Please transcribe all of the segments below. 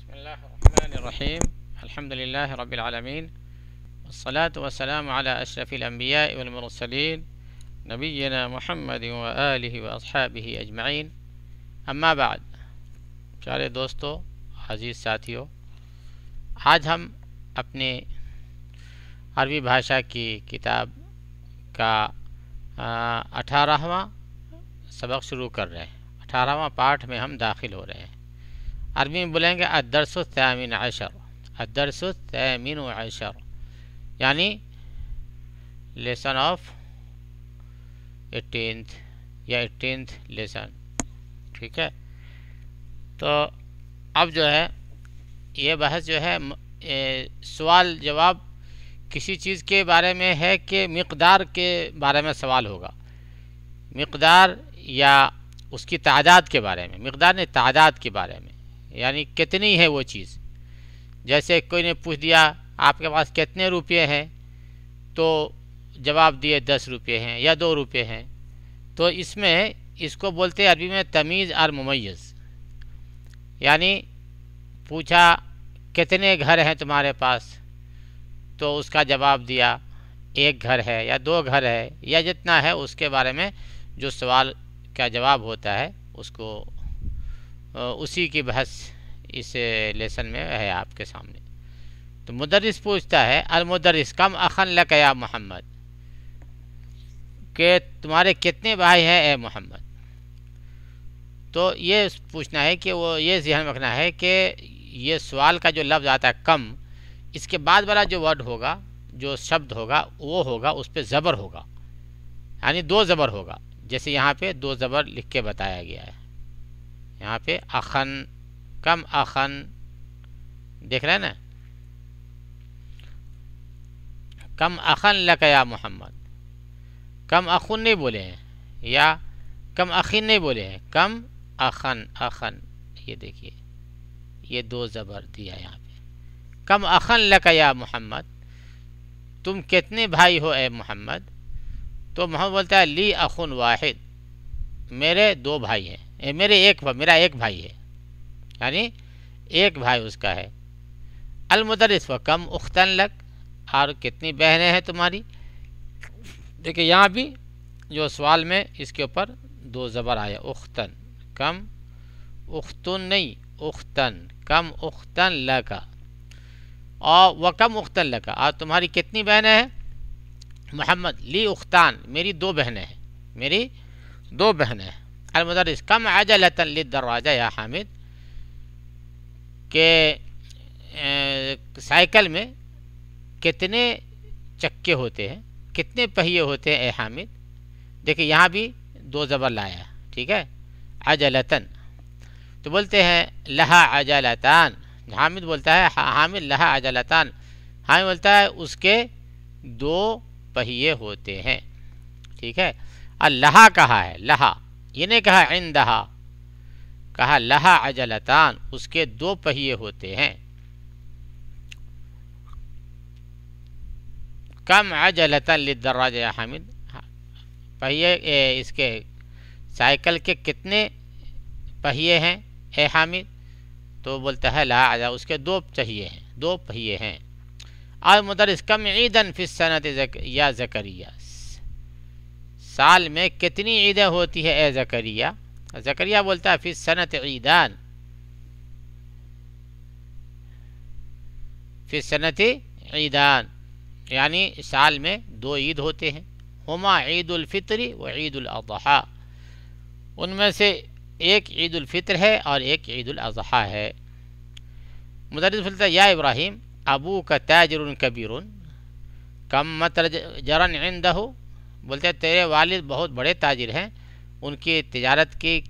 بسم الله الرحمن الرحيم. الحمد لله رب العالمين، والصلاة والسلام على أشرف الأنبياء والمرسلين نبينا محمد وآله وأصحابه أجمعين. اما بعد، پیارے دوستو، عزیز ساتھیو، آج ہم اپنے عربی بھاشا کی کتاب کا 18واں سبق شروع کر رہے ہیں۔ 18واں پارٹ میں ہم داخل ہو رہے ہیں۔ عربی میں بولیں گے الدرس الثامن عشر، الدرس الثامن عشر یعنی لیسن آف 18th یا 18th لیسن، ٹھیک ہے۔ تو اب جو ہے یہ بحث جو ہے سوال جواب کسی چیز کے بارے میں ہے کہ مقدار کے بارے میں سوال ہوگا، مقدار یا اس کی تعداد کے بارے میں، مقدار نے تعداد کے بارے میں، یعنی کتنی ہے وہ چیز۔ جیسے کوئی نے پوچھ دیا آپ کے پاس کتنے روپے ہیں، تو جواب دیے 10 روپے ہیں یا 2 روپے ہیں، تو اس میں اس کو بولتے ہیں عربی میں تمیز اور ممیز۔ یعنی پوچھا کتنے گھر ہیں تمہارے پاس، تو اس کا جواب دیا 1 گھر ہے یا 2 گھر ہے یا جتنا ہے، اس کے بارے میں جو سوال کا جواب ہوتا ہے اس کو اسی کی بحث اس لیسن میں ہے آپ کے سامنے۔ تو مدرس پوچھتا ہے المدرس کم اخن لک یا محمد، کہ تمہارے کتنے بھائی ہیں اے محمد۔ تو یہ پوچھنا ہے کہ وہ یہ ذہن میں رکھنا ہے کہ یہ سوال کا جو لفظ آتا ہے کم، اس کے بعد والا جو ورڈ ہوگا، جو شبد ہوگا، وہ ہوگا اس پہ زبر ہوگا، یعنی 2 زبر ہوگا۔ جیسے یہاں پہ 2 زبر لکھ کے بتایا گیا ہے، یہاں پہ اخن، کم اخن، دیکھ رہے ہیں نا، کم اخن لک یا محمد، کم اخن نہیں بولے ہیں یا کم اخین نہیں بولے ہیں، کم اخن، اخن، یہ دیکھیے یہ 2 زبر دیا یہاں پہ، کم اخن لک یا محمد، تم کتنے بھائی ہو اے محمد۔ تو محمد بولتا ہے لی اخن واحد، میرے 2 بھائی ہیں، میرا ایک بھائی ہے، یعنی 1 بھائی اس کا ہے۔ المدرس و کم اختن لک، اور کتنی بہنیں ہیں تمہاری۔ دیکھیں یہاں بھی جو سوال میں اس کے اوپر 2 زبر آیا، اختن، کم اختن نہیں، اختن، کم اختن لکا، اور و کم اختن لکا، اور تمہاری کتنی بہنیں ہیں محمد۔ لی اختان، میری 2 بہنیں ہیں، میری 2 بہنیں ہیں۔ المدرس کم عجلۃ للدراجہ یا حامد، کہ سائیکل میں کتنے چکے ہوتے ہیں، کتنے پہیے ہوتے ہیں اے حامد۔ دیکھیں یہاں بھی 2 زبر لایا، ٹھیک ہے، عجلتن، تو بولتے ہیں لہا عجلتان، حامد بولتا ہے، حامد لہا عجلتان، حامد بولتا ہے اس کے 2 پہیے ہوتے ہیں، ٹھیک ہے۔ اور لہا کہا ہے، لہا، یہ نہیں کہا عندہا، کہا لہا عجلتان، اس کے 2 پہیے ہوتے ہیں۔ کم عجلتن للدراجہ یا حامد، پہیے اس کے سائیکل کے کتنے پہیے ہیں اے حامد، تو بولتا ہے لہا عجلتان، اس کے 2 چاہیے ہیں، 2 پہیے ہیں۔ اور مدرس کم عیدن فی السنۃ یا زکریا، سال میں کتنی عیدیں ہوتی ہے اے زکریا۔ زکریا بولتا ہے فی السنۃ عیدان، فی السنۃ عیدان، یعنی سال میں 2 عید ہوتے ہیں، ہما عید الفطر و عید الاضحیٰ، ان میں سے ایک عید الفطر ہے اور ایک عید الاضحیٰ ہے۔ مدرس بولتا ہے یا ابراہیم ابو کا تاجر کبیر کم متجرن عندہ، بولتے ہیں تیرے والد بہت بڑے تاجر ہیں، ان کی تجارت کی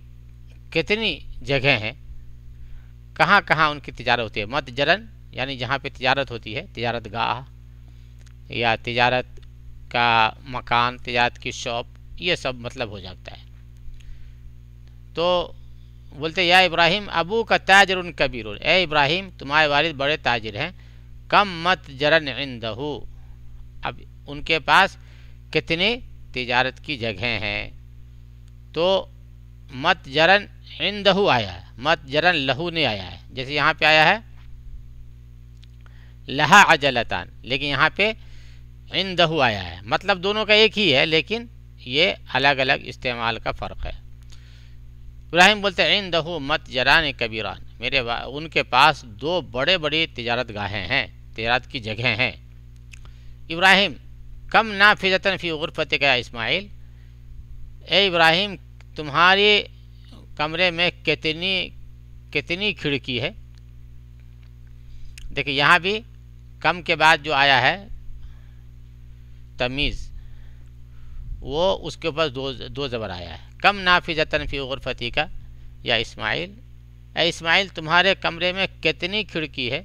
کتنی جگہ ہیں، کہاں کہاں ان کی تجارت ہوتی ہے۔ متجرن یعنی جہاں پہ تجارت ہوتی ہے، تجارت گاہ یا تجارت کا مکان، تجارت کی شاپ، یہ سب مطلب ہو جاتا ہے۔ تو بولتے یا ابراہیم ابو کا تاجر کبیر، اے ابراہیم تمہارے والد بڑے تاجر ہیں، کم متجرن عندہ، اب ان کے پاس کتنے تجارت کی جگہیں ہیں۔ تو متجرن عندہ آیا ہے، متجرن لہو نہیں آیا ہے، جیسے یہاں پہ آیا ہے لہا عجلتان، لیکن یہاں پہ عندہ آیا ہے، مطلب دونوں کا ایک ہی ہے لیکن یہ الگ الگ استعمال کا فرق ہے۔ ابراہیم بولتے ہیں عندہ متجران کبیران، ان کے پاس دو بڑے بڑی تجارت گاہیں ہیں، تجارت کی جگہیں ہیں۔ ابراہیم کم نافذتن فی غرفتک یا اسماعیل، اے ابراہیم تمہارے کمرے میں کتنی کھڑکی ہے؟ دیکھیں یہاں بھی کم کے بعد جو آیا ہے تمیز، وہ اس کے اوپر دو زبر آیا ہے۔ کم نافذتن فی غرفتک یا اسماعیل، اے اسماعیل تمہارے کمرے میں کتنی کھڑکی ہے؟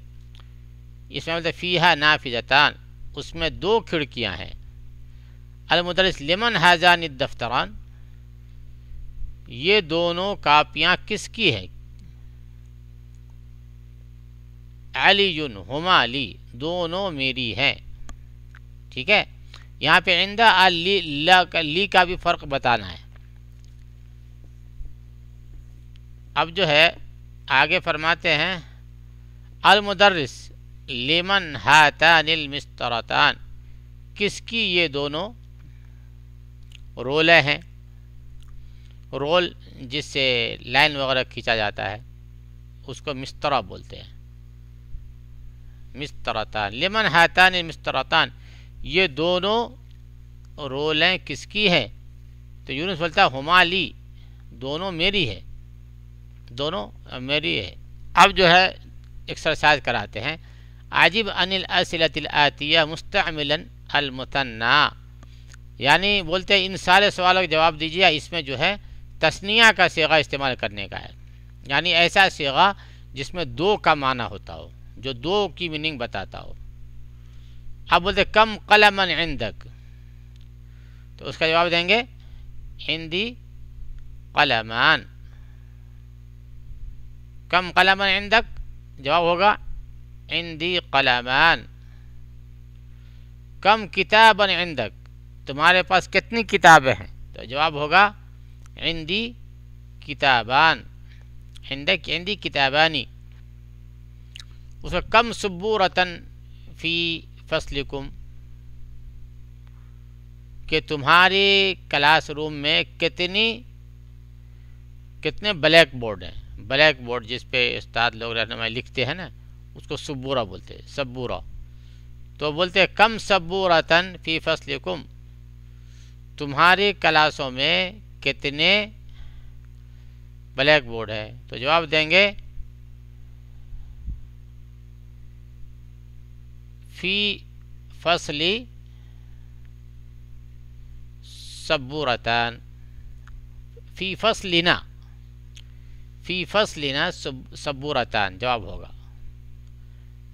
اسماعیل فیہا نافذتان، اس میں دو کھڑکیاں ہیں۔ المدرس لمن ہذان الدفتران، یہ دونوں کاپیاں کس کی ہے؟ علی ہما لی، دونوں میری ہیں۔ ٹھیک ہے، یہاں پہ عندہ لی کا بھی فرق بتانا ہے۔ اب جو ہے آگے فرماتے ہیں المدرس لمن ہاتان المسطرتان، کس کی یہ دونوں رولیں ہیں؟ رول جس سے لائن وغیرہ کھینچا جاتا ہے اس کو مسطرہ بولتے ہیں، مسطرتان۔ لمن ہاتان المسطرتان، یہ دونوں رولیں کس کی ہیں؟ تو یونس بولتا ہے ہما لی، دونوں میری ہے، دونوں میری ہے۔ اب جو ہے ایکسرسائز کراتے ہیں۔ عجب عن الاسئلۃ الآتیہ مستعملا المثنی، یعنی بولتے ہیں ان سارے سوالوں کا جواب دیجیے، اس میں جو ہے تثنیہ کا صیغہ استعمال کرنے کا ہے، یعنی ایسا صیغہ جس میں دو کا معنی ہوتا ہو، جو دو کی میننگ بتاتا ہو۔ اب بولتے کم قلما عندک، تو اس کا جواب دیں گے عندی قلمان۔ کم قلما عندک، جواب ہوگا عندی قلمان۔ کم کتابا عندک، تمہارے پاس کتنی کتابیں ہیں؟ تو جواب ہوگا عندی کتابان، عندی کتابانی۔ اس کا کم سبورتن فی فصلکم، کہ تمہارے کلاس روم میں کتنے بلیک بورڈ ہیں؟ بلیک بورڈ جس پہ استاد لوگ رہنمائی لکھتے ہیں نا، اس کو سبورہ بولتے ہیں، سبورہ۔ تو بولتے ہیں کم سبورتن فی فصلکم، تمہاری کلاسوں میں کتنے بلیک بورڈ ہے؟ تو جواب دیں گے فی فصلی سبورتان، فی فصلنا، فی فصلنا سبورتان جواب ہوگا۔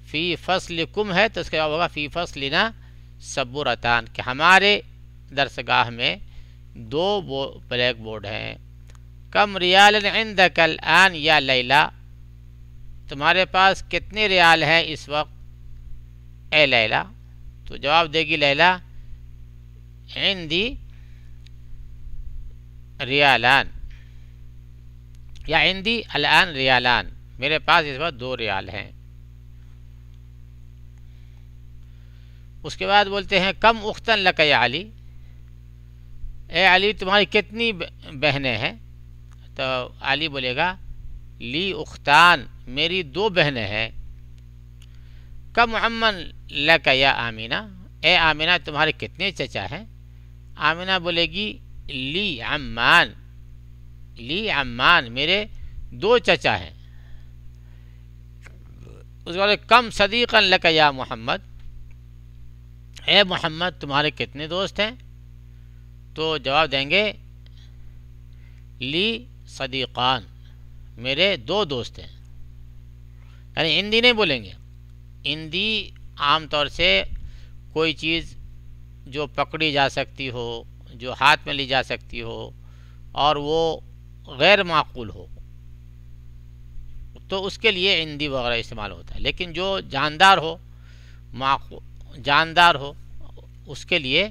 فی فصلکم ہے تو اس کا جواب ہوگا فی فصلنا سبورتان، کہ ہمارے درسگاہ میں دو بلیک بورڈ ہیں۔ کم ریال عندک الآن یا لیلا، تمہارے پاس کتنے ریال ہیں اس وقت اے لیلا؟ تو جواب دے گی لیلا عندی ریالان، یا عندی الآن ریالان، میرے پاس اس وقت 2 ریال ہیں۔ اس کے بعد بولتے ہیں کم اختن لک یا علی، اے علی تمہاری کتنی بہنیں ہیں؟ تو علی بولے گا لی اختان، میری 2 بہنیں ہیں۔ کم عمن لک یا آمینہ، اے آمینہ تمہارے کتنے چچا ہیں؟ آمینہ بولے گی لی عمان، لی عمان، میرے 2 چچا ہیں۔ اس کے بعد کم صدیقا لک یا محمد، اے محمد تمہارے کتنے دوست ہیں؟ تو جواب دیں گے لی صدیقان، میرے 2 دوست ہیں۔ یعنی ہندی نہیں بولیں گے، ہندی عام طور سے کوئی چیز جو پکڑی جا سکتی ہو، جو ہاتھ میں لی جا سکتی ہو اور وہ غیر معقول ہو، تو اس کے لیے ہندی وغیرہ استعمال ہوتا ہے، لیکن جو جاندار ہو، جاندار ہو، اس کے لیے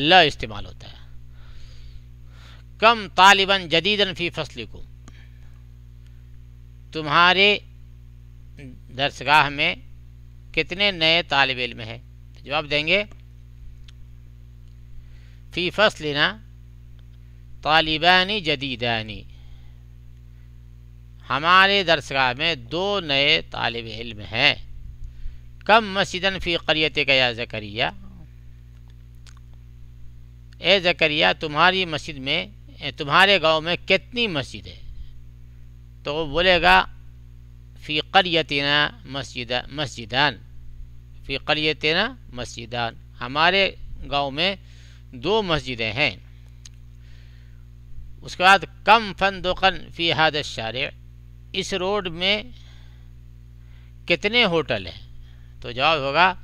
ل استعمال ہوتا ہے۔ کم طالباً جدیداً فی فصلکم، تمہارے درسگاہ میں کتنے نئے طالب علم ہیں؟ جواب دیں گے فی فصلنا طالبان جدیدان، ہمارے درسگاہ میں 2 نئے طالب علم ہیں۔ کم مسجدن فی قریتک یا زکریا، اے زکریا تمہاری مسجد میں، تمہارے گاؤں میں کتنی مسجد ہے؟ تو وہ بولے گا فی قریتنا مسجدان، فی قریتنا مسجدان، ہمارے گاؤں میں 2 مسجدیں ہیں۔ اس کے بعد کم فندقن فی ھذا الشارع، اس روڈ میں کتنے ہوٹل ہیں؟ تو جواب ہوگا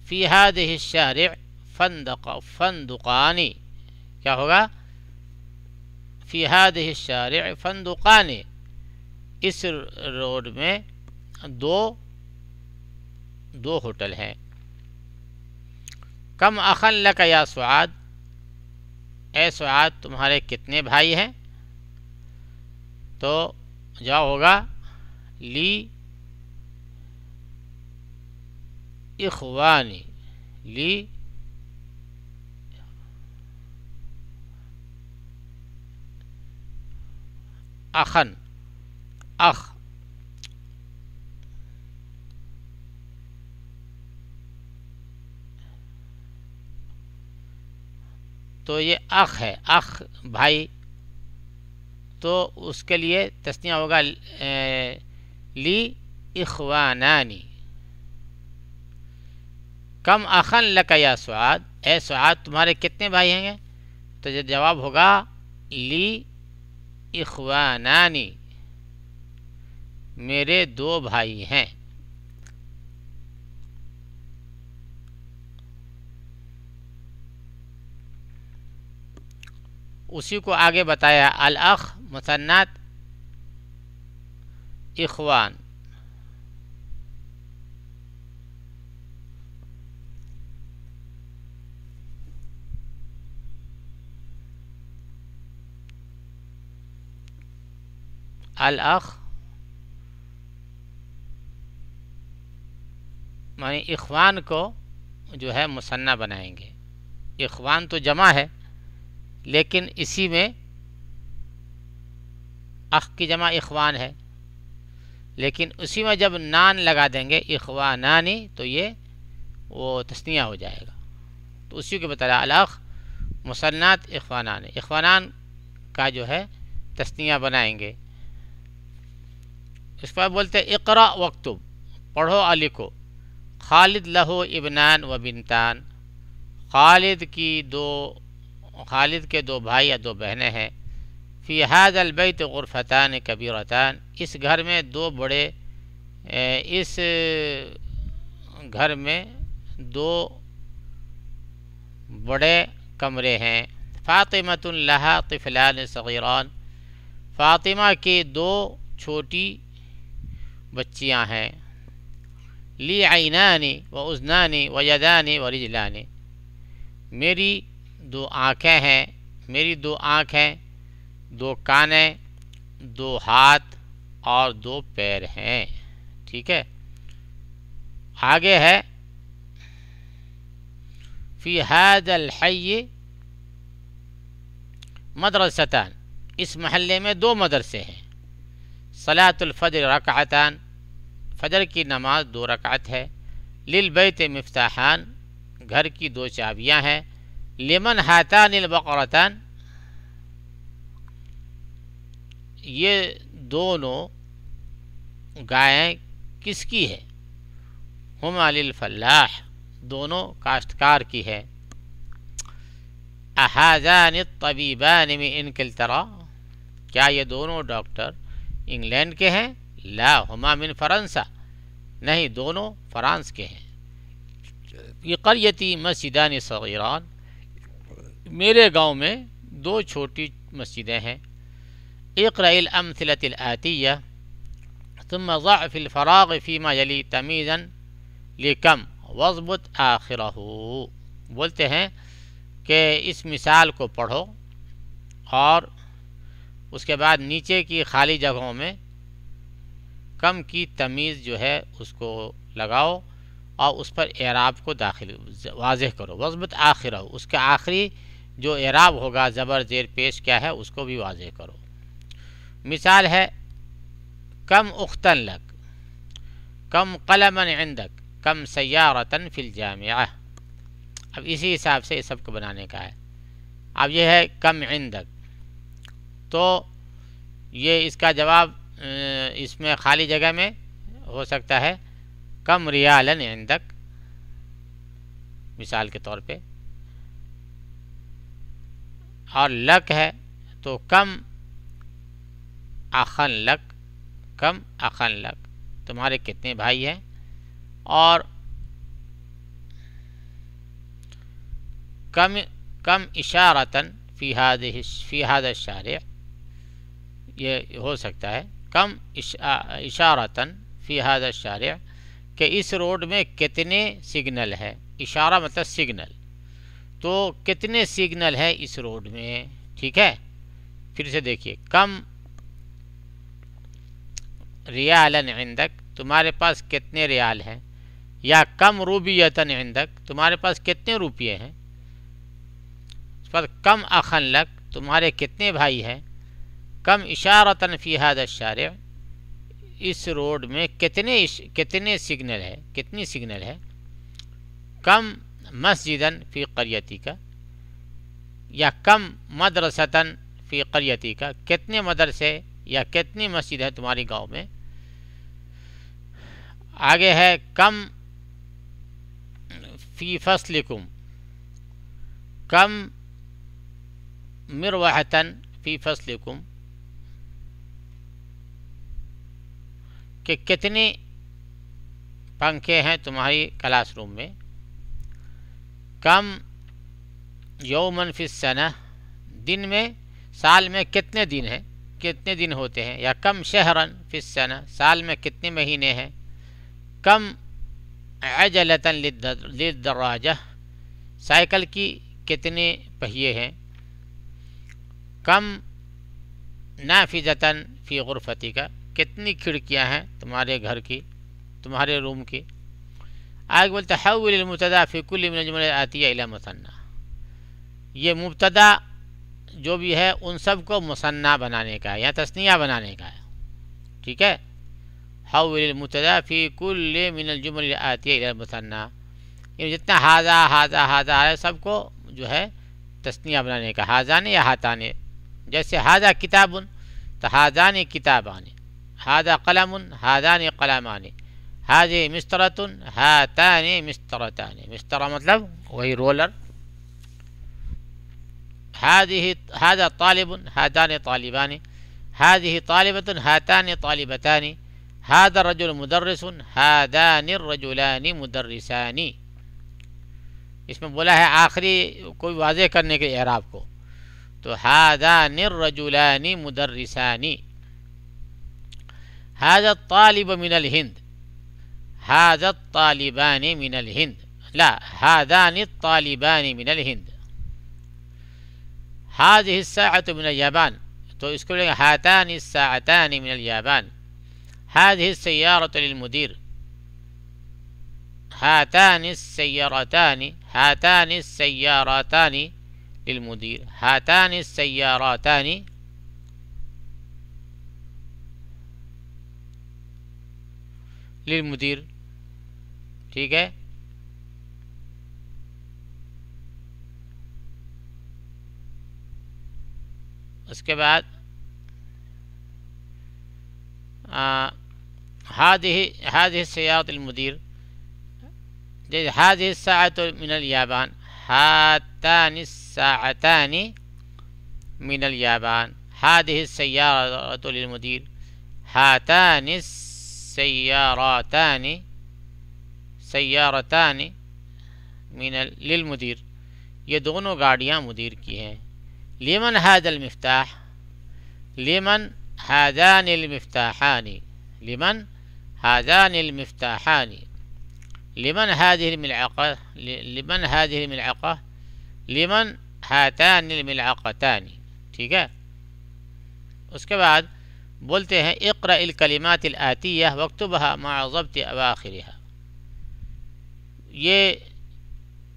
فی ھذہ الشارع فندقان، کیا ہوگا؟ فی ھذہ الشارع فندقان، اس روڈ میں 2 ہوٹل ہیں۔ کم اخن لک یا سعاد، اے سعاد تمہارے کتنے بھائی ہیں؟ تو جواب ہوگا لی اخوانی، لی اخن، اخ، تو یہ اخ ہے، اخ بھائی، تو اس کے لیے تسنیہ ہوگا لی اخوانانی۔ کم اخن لک یا سعاد، اے سعاد تمہارے کتنے بھائی ہیں گے؟ تو یہ جواب ہوگا لی اخوانانی، میرے 2 بھائی ہیں۔ اسی کو آگے بتایا الاخ مثنات اخوان، الاخ معنی اخوان کو جو ہے مثنیٰ بنائیں گے۔ اخوان تو جمع ہے، لیکن اسی میں اخ کی جمع اخوان ہے، لیکن اسی میں جب نان لگا دیں گے اخوانانی تو یہ وہ تثنیہ ہو جائے گا۔ تو اسی کو بتا رہا الاخ مثنات اخوانان، اخوانان کا جو ہے تثنیہ بنائیں گے۔ اس پر بولتے اقرا وکتب، پڑھو اور لکھو۔ خالد لہو ابنان و بنتان، خالد کے 2 بھائی یا 2 بہنیں ہیں۔ فی ھذا البیت غرفتان کبیرتان، اس گھر میں 2 بڑے، اس گھر میں 2 بڑے کمرے ہیں۔ فاطمۃ لہا طفلان صغیران، فاطمہ کی 2 چھوٹی بچیاں ہیں۔ لی عینان و اذنان و یدان و رجلان، میری 2 آنکھیں ہیں، میری 2 آنکھیں، 2 کانیں، 2 ہاتھ اور 2 پیر ہیں۔ ٹھیک ہے، آگے ہے فی ھذا الحی مدرستان، اس محلے میں 2 مدرسے ہیں۔ صلاۃ الفجر رکعتان، فجر کی نماز 2 رکعت ہے۔ للبیت مفتاحان، گھر کی 2 چابیاں ہیں۔ لمن ہاتان البقرتان، یہ دونوں گائیں کس کی ہے؟ ہما للفلاح، دونوں کاشتکار کی ہے۔ اھذان الطبیبان من انگلترا، کیا یہ دونوں ڈاکٹر انگلینڈ کے ہیں؟ لا ہما من فرنسا، نہیں دونوں فرانس کے ہیں۔ یہ قریتی مسجدان صغیران، میرے گاؤں میں 2 چھوٹی مسجدیں ہیں۔ اقرأ الامثلة الآتیہ ثم ضع في الفراغ فيما يلي تمیزا لکم واضبط آخرہ، بولتے ہیں کہ اس مثال کو پڑھو اور اس کے بعد نیچے کی خالی جگہوں میں کم کی تمیز جو ہے اس کو لگاؤ اور اس پر اعراب کو داخل واضح کرو. وضبط آخرہ، اس کا آخری جو اعراب ہوگا زبر زیر پیش کیا ہے اس کو بھی واضح کرو. مثال ہے کم اختن لک، کم قلمن عندک، کم سیارتن فی الجامعہ. اب اسی حساب سے اس سب کو بنانے کا ہے. اب یہ ہے کم عندک، تو یہ اس کا جواب اس میں خالی جگہ میں ہو سکتا ہے کم ریالن عندک مثال کے طور پہ. اور لک ہے تو کم اخن لک، کم اخن لک، تمہارے کتنے بھائی ہیں. اور کم اشارتن فی هذا الشارع، یہ ہو سکتا ہے کم اشارتن فی هذا الشارع کہ اس روڈ میں کتنے سگنل ہے. اشارہ مطلب سگنل، تو کتنے سگنل ہے اس روڈ میں. ٹھیک ہے، پھر سے دیکھیے کم ریالن عندک، تمہارے پاس کتنے ریال ہیں. یا کم روبیتن عندک، تمہارے پاس کتنے روپیے ہیں. اس پر کم اخن لک، تمہارے کتنے بھائی ہیں. کم اشارتن فی هذا الشارع، اس روڈ میں کتنے سگنل ہے، کتنی سگنل ہے. کم مسجدن فی قریتی کا، یا کم مدرستن فی قریتی کا، کتنے مدرسے یا کتنی مسجد ہے تمہاری گاؤں میں. آگے ہے کم فی فصلکم، کم مروحتن فی فصلکم، کہ کتنے پنکھے ہیں تمہاری کلاس روم میں. کم یومن فی السنہ، دن میں سال میں کتنے دن ہیں، کتنے دن ہوتے ہیں. یا کم شہرن فی السنہ، سال میں کتنے مہینے ہیں. کم عجلتن للدراجہ، سائیکل کی کتنے پہیے ہیں. کم نافذتن فی غرفتی کا، کتنی کھڑکیاں ہیں تمہارے گھر کی، تمہارے روم کی. آگے بولتے حول المبتدا فی کل من الجمل الآتیہ الی مثنی. یہ مبتدا جو بھی ہے ان سب کو مثنی بنانے کا ہے یا تثنیہ بنانے کا ہے. ٹھیک ہے، حول المبتدا فی کل من الجمل الآتیہ الی مثنی، یہ جتنا ہاذا ہاذا ہاذا ہے سب کو جو ہے تثنیہ بنانے کا. ہاذان یا ہاتان، جیسے ہاذا کتاب تو ہاذان کتابان، ہاذا قلم ہاذان قلمان، ہاذہ مسطرۃ ہاتان مسطرتان. مسطرہ مطلب وہی رولر. هذا طالب هذان طالبان، هذه طالبة هاتان طالبتان، هذا الرجل مدرس هذان الرجلان مدرسان. اس میں بولا ہے آخری کوئی واضح کرنے کے اعراب کو، تو هذان الرجلان مدرسان. هذا الطالب من الهند، هذا الطالبان من الهند، لا هذان الطالبان من الهند. هذه الساعة من اليابان، تو اس کو لیں گے هاتان الساعتان من اليابان. هذه السيارة للمدير، هاتان السيارتان، هاتان السيارتان للمدير، هاتان السيارتان للمدير. ٹھیک ہے، اس کے بعد هذه السيارة المدير، هذه الساعة من اليابان، هاتان الساعتان من اليابان. هذه السيارة للمدير، هاتان السيارتان للمدير. یہ دونوں گاڑیاں مدیر کی ہیں. لمن هذا المفتاح، لمن هذان المفتاحان، لمن هذان المفتاحان. لمن هذه الملعقة، لمن هذه الملعقة، لمن هاتان الملعقتان. ٹھیک ہے. اس کے بعد بولتے ہیں اقرأ الکلمات الآتیہ واکتبها مع ضبط اواخرها. یہ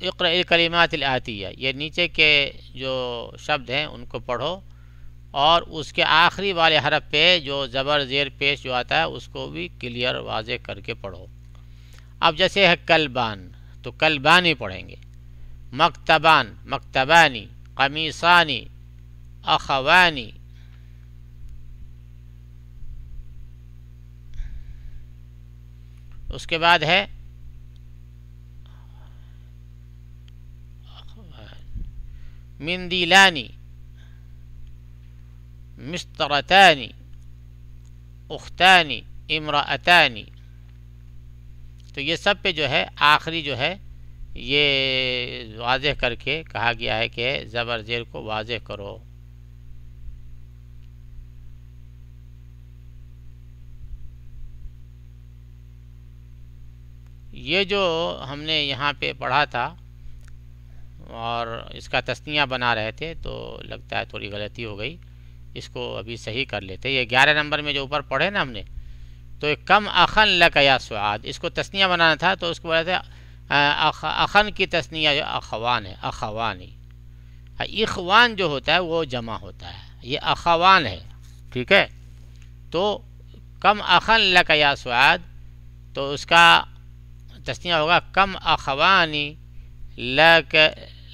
اقرأ الکلمات الآتیہ، یہ نیچے کے جو شبد ہیں ان کو پڑھو اور اس کے آخری والے حرف پہ جو زبر زیر پیش جو آتا ہے اس کو بھی کلیئر واضح کر کے پڑھو. اب جیسے ہے کلبان تو کلبانی پڑھیں گے. مکتبان مکتبانی، قمیصانی اخوانی. اس کے بعد ہے مندیلانی، مسترتانی، اختانی، امرأتانی. تو یہ سب پہ جو ہے آخری جو ہے یہ واضح کر کے کہا گیا ہے کہ زبر زیر کو واضح کرو. یہ جو ہم نے یہاں پہ پڑھا تھا اور اس کا تثنیہ بنا رہے تھے تو لگتا ہے تھوڑی غلطی ہو گئی، اس کو ابھی صحیح کر لیتے. یہ 11 نمبر میں جو اوپر پڑھے نا ہم نے، تو کم اخن لک یا سعاد، اس کو تثنیہ بنانا تھا تو اس کو بولا تھا اخن کی تثنیہ جو اخوان ہے، اخوانی. اخوان جو ہوتا ہے وہ جمع ہوتا ہے، یہ اخوان ہے. ٹھیک ہے. تو کم اخن لک یا سعاد، تو اس کا تثنیہ ہوگا کم اخوانی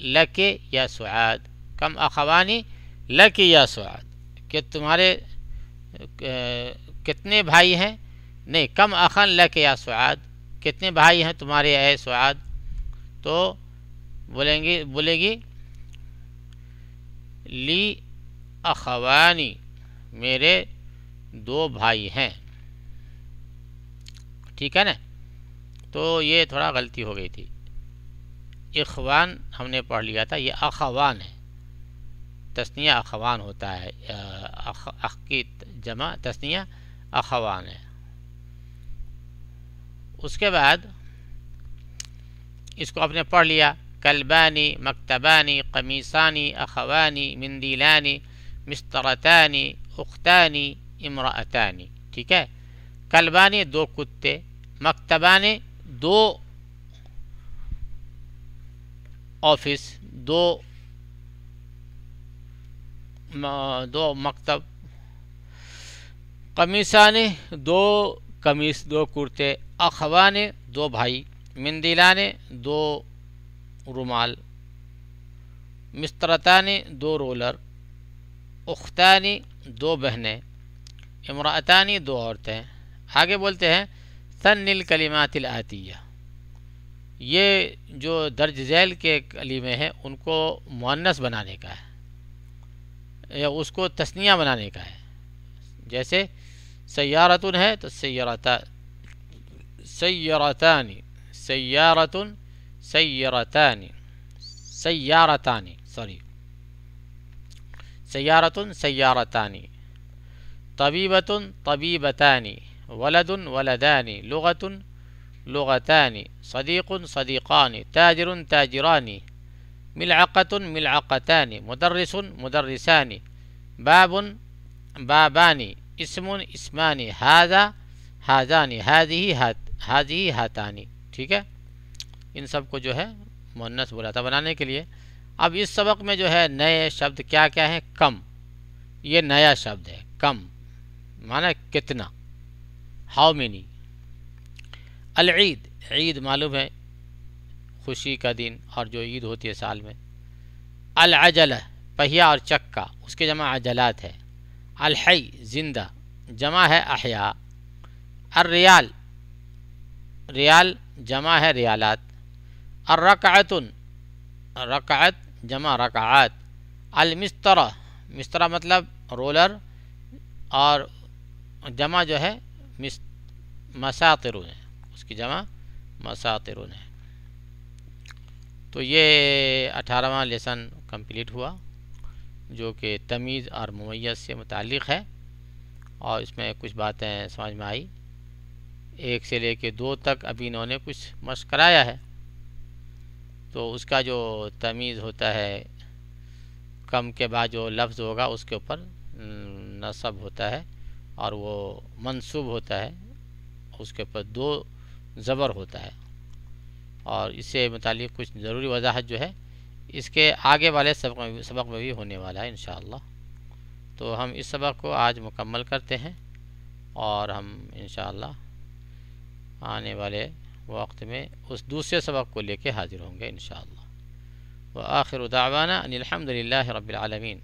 لک یا سعاد. کم اخوانی لک یا سعاد، کہ تمہارے کتنے بھائی ہیں، نہیں کم اخن لک یا سعاد، کتنے بھائی ہیں تمہارے اے سعاد. تو بولے گی لی اخوانی، میرے 2 بھائی ہیں. ٹھیک ہے نا. تو یہ تھوڑا غلطی ہو گئی تھی. اخوان ہم نے پڑھ لیا تھا، یہ اخوان ہے، تثنیہ اخوان ہوتا ہے. اخ کی جمع تثنیہ اخوان ہے. اس کے بعد اس کو آپ نے پڑھ لیا. کلبانی، مکتبانی، قمیصانی، اخوانی، مندیلانی، مسترتانی، اختانی، امرأتانی. ٹھیک ہے. کلبانی 2 کتے، مکتبانی 2 آفس، 2 مکتب، قمیصانے 2 قمیص 2 کرتے، اخوانے 2 بھائی، مندیلانے 2 رومال، مسترتانے 2 رولر، اختانی 2 بہنیں، امرأتانی 2 عورتیں. آگے بولتے ہیں ثن الکلمات الآتیہ. یہ جو درج ذیل کے کلمے ہیں ان کو مؤنث بنانے کا ہے یا اس کو تثنیہ بنانے کا ہے. جیسے سیارتن ہے تو سیارتانی، سیارتن، سیارتانی، سیارتانی، سیارتن، سیارتانی. طبیبتن، طبیبتانی، ولدن، ولدانی، لغتن، لغتان، صدیق، صدیقان، تاجر، تاجران، ملعقة، ملعقتان، مدرس، مدرسان، باب، بابان، اسم، اسمان، هذا، هذان، هذه، هاتان. ٹھیک ہے. ان سب کو جو ہے مؤنث بولا تھا بنانے کے لیے. اب اس سبق میں جو ہے نئے شبد کیا کیا ہیں؟ کم، یہ نیا شبد ہے. کم معنی کتنا، ہاؤ مینی. العید، عید معلوم ہے خوشی کا دن اور جو عید ہوتی ہے سال میں. العجلہ، پہیہ اور چکا، اس کے جمع عجلات ہے. الحی، زندہ، جمع ہے احیاء. الریال، ریال جمع ہے ریالات. الرکعتن، رکعت جمع رکعات. المسطرہ، مسطرہ مطلب رولر اور جمع جو ہے مساطرون ہے، اس کی جمع مساطرون ہے. تو یہ 18واں لیسن کمپلیٹ ہوا جو کہ تمیز اور ممیز سے متعلق ہے اور اس میں کچھ باتیں سمجھ میں آئی. 1 سے لے کے 2 تک ابھی انہوں نے کچھ مشق کرایا ہے، تو اس کا جو تمیز ہوتا ہے، کم کے بعد جو لفظ ہوگا اس کے اوپر نصب ہوتا ہے، اور وہ منصوب ہوتا ہے، اس کے اوپر 2 زبر ہوتا ہے، اور اس سے متعلق کچھ ضروری وضاحت جو ہے اس کے آگے والے سبق میں بھی ہونے والا ہے انشاءاللہ۔ تو ہم اس سبق کو آج مکمل کرتے ہیں، اور ہم انشاءاللہ آنے والے وقت میں اس دوسرے سبق کو لے کے حاضر ہوں گے انشاءاللہ۔ وآخر دعوانا ان الحمد للہ رب العالمین۔